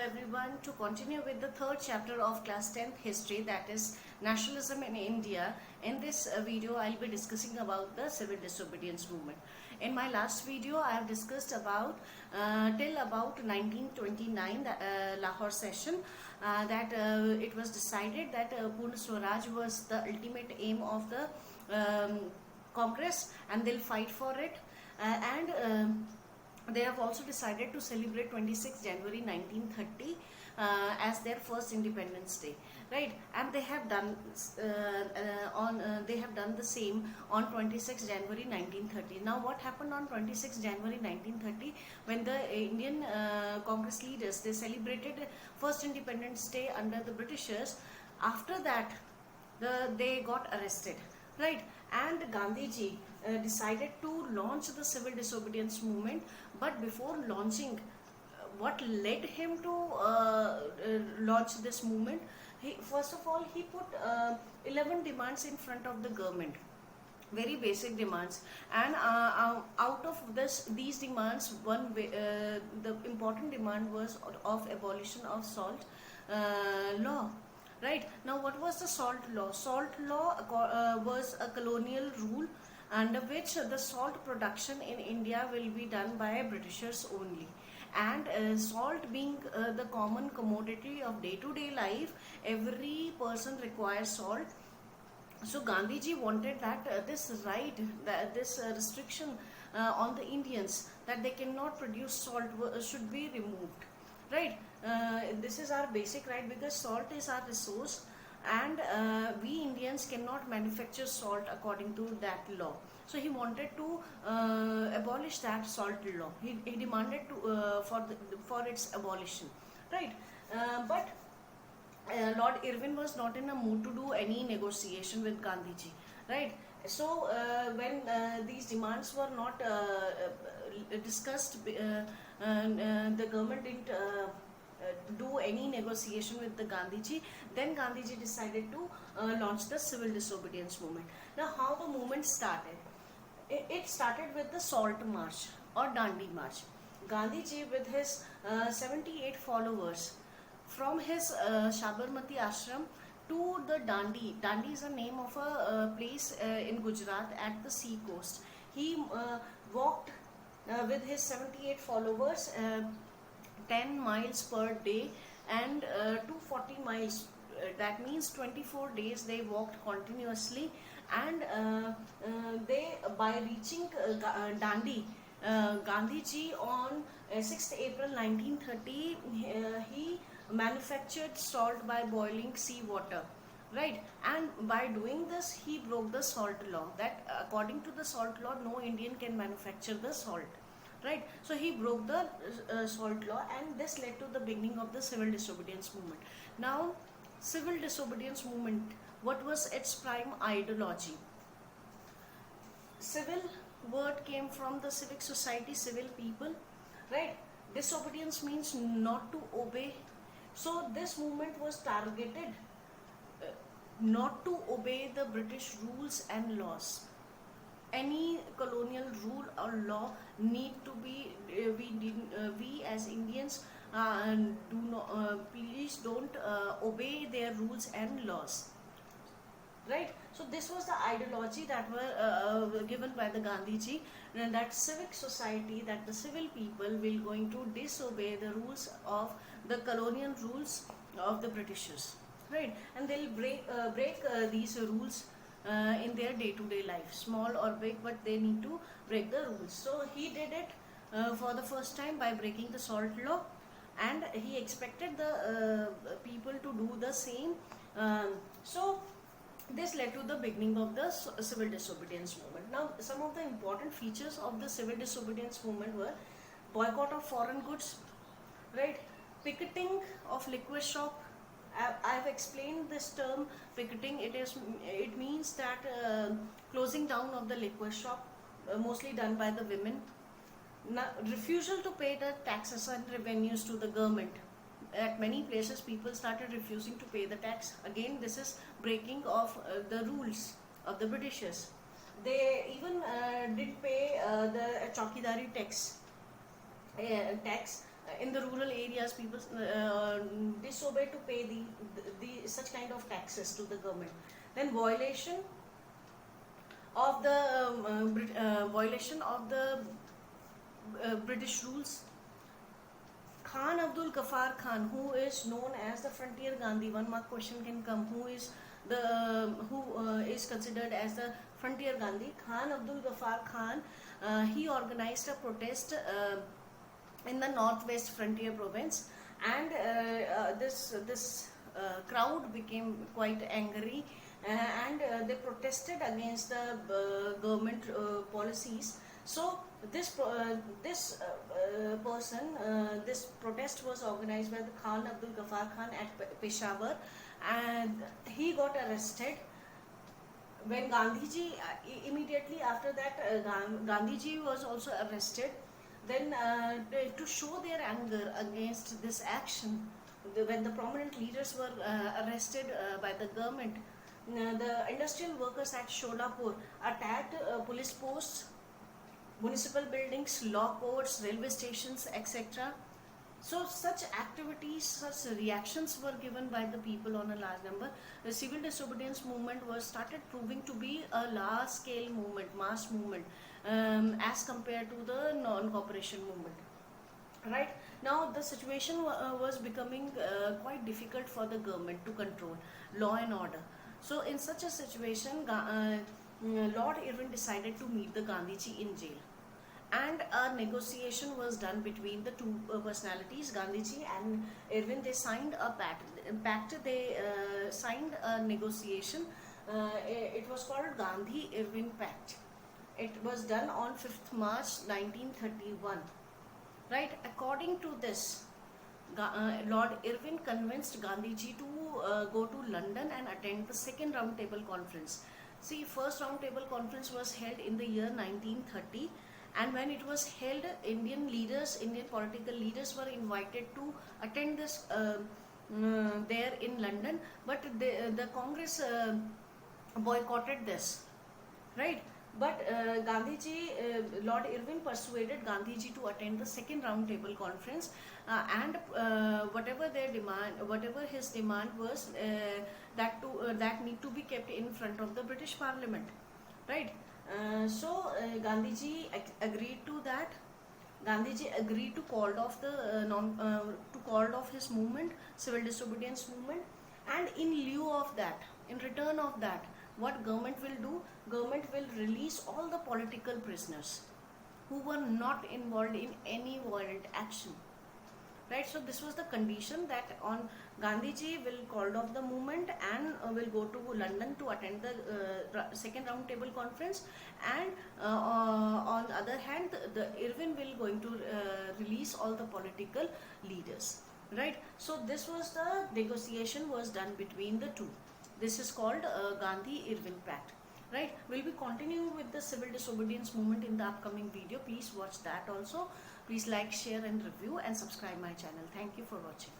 everyone, to continue with the third chapter of class 10th history, that is nationalism in India. In this video I'll be discussing about the civil disobedience movement. In my last video I have discussed about till about 1929 Lahore session, that it was decided that Purna Swaraj was the ultimate aim of the Congress and they'll fight for it, and they have also decided to celebrate 26 January 1930 as their first Independence Day, right? And they have done the same on 26 January 1930. Now, what happened on 26 January 1930 when the Indian Congress leaders they celebrated first Independence Day under the Britishers? After that, they got arrested, right? And Gandhiji decided to launch the civil disobedience movement, but before launching, what led him to launch this movement? First of all, he put 11 demands in front of the government, very basic demands, and out of these demands, the important demand was of abolition of salt law. Right now, what was the salt law? Salt law was a colonial rule under which the salt production in India will be done by Britishers only. And salt being the common commodity of day-to-day life, every person requires salt. So Gandhiji wanted that this restriction on the Indians that they cannot produce salt should be removed. Right, this is our basic right, because salt is our resource, and we Indians cannot manufacture salt according to that law. So he wanted to abolish that salt law. He demanded to for its abolition, right? But Lord Irwin was not in a mood to do any negotiation with Gandhiji, right? So when these demands were not discussed, the government didn't do any negotiation with the Gandhiji. Then Gandhiji decided to launch the civil disobedience movement. Now, how the movement started? It started with the Salt March or Dandi March. Gandhiji, with his 78 followers, from his Sabarmati ashram to the Dandi. Dandi is a name of a place in Gujarat at the sea coast. He walked with his 78 followers 10 miles per day and 240 miles. That means 24 days they walked continuously, and they by reaching Dandi, Gandhiji on 6th April 1930 he manufactured salt by boiling sea water, right? And by doing this he broke the salt law, that according to the salt law no Indian can manufacture the salt, right? So he broke the salt law, and this led to the beginning of the civil disobedience movement. Now, civil disobedience movement, what was its prime ideology? Civil word came from the civic society, civil people, right? Disobedience means not to obey. So this movement was targeted not to obey the British rules and laws. Any colonial rule or law need to be we as Indians please don't obey their rules and laws, right? So this was the ideology that were given by the Gandhiji, that civic society, that the civil people will going to disobey the rules of the colonial rules of the Britishers, right? And they'll break these rules in their day-to-day life, small or big, but they need to break the rules. So he did it for the first time by breaking the salt law, and he expected the people to do the same. So this led to the beginning of the civil disobedience movement. Now, some of the important features of the civil disobedience movement were boycott of foreign goods, right? Picketing of liquor shop. I have explained this term picketing. It means that closing down of the liquor shop, mostly done by the women. Now, refusal to pay the taxes and revenues to the government. At many places people started refusing to pay the tax. Again, this is breaking of the rules of the Britishers. They even didn't pay the Chaukidari tax in the rural areas, people disobey to pay the such kind of taxes to the government. Then violation of the British rules. Khan Abdul Ghaffar Khan, who is known as the Frontier Gandhi. One more question can come. Who is considered as the Frontier Gandhi? Khan Abdul Ghaffar Khan. He organized a protest in the northwest frontier province, and this crowd became quite angry, and they protested against the government policies. So this protest was organized by the Khan Abdul Ghaffar Khan at Peshawar, and he got arrested. When Gandhiji, immediately after that, Gandhiji was also arrested. Then to show their anger against this action, when the prominent leaders were arrested by the government, the industrial workers at Sholapur attacked police posts, municipal buildings, law courts, railway stations, etc. So such activities, such reactions were given by the people on a large number. The civil disobedience movement was started proving to be a large scale movement, mass movement, as compared to the non-cooperation movement. Right now the situation was becoming quite difficult for the government to control law and order. So in such a situation, Lord Irwin decided to meet the Gandhiji in jail, and a negotiation was done between the two personalities, Gandhiji and Irwin. They signed a pact. They signed a negotiation. It was called Gandhi-Irwin Pact. It was done on 5th March 1931. Right. According to this, Lord Irwin convinced Gandhiji to go to London and attend the second round table conference. See, first round table conference was held in the year 1930, and when it was held, Indian political leaders were invited to attend this there in London, but the Congress boycotted this, right? But Lord Irwin persuaded Gandhiji to attend the second round table conference, and whatever his demand was, that need to be kept in front of the British Parliament, right? So Gandhiji agreed to that. Gandhiji agreed to call off his movement, civil disobedience movement, and in lieu of that, in return of that, what government will do? Government will release all the political prisoners who were not involved in any violent action. Right, so this was the condition, that on Gandhiji will call off the movement and will go to London to attend the second round table conference, and on the other hand, the Irwin will going to release all the political leaders. Right, so this was the negotiation was done between the two. This is called Gandhi-Irwin Pact. Right, we'll be continuing with the civil disobedience movement in the upcoming video. Please watch that also. Please like, share and review, and subscribe my channel. Thank you for watching.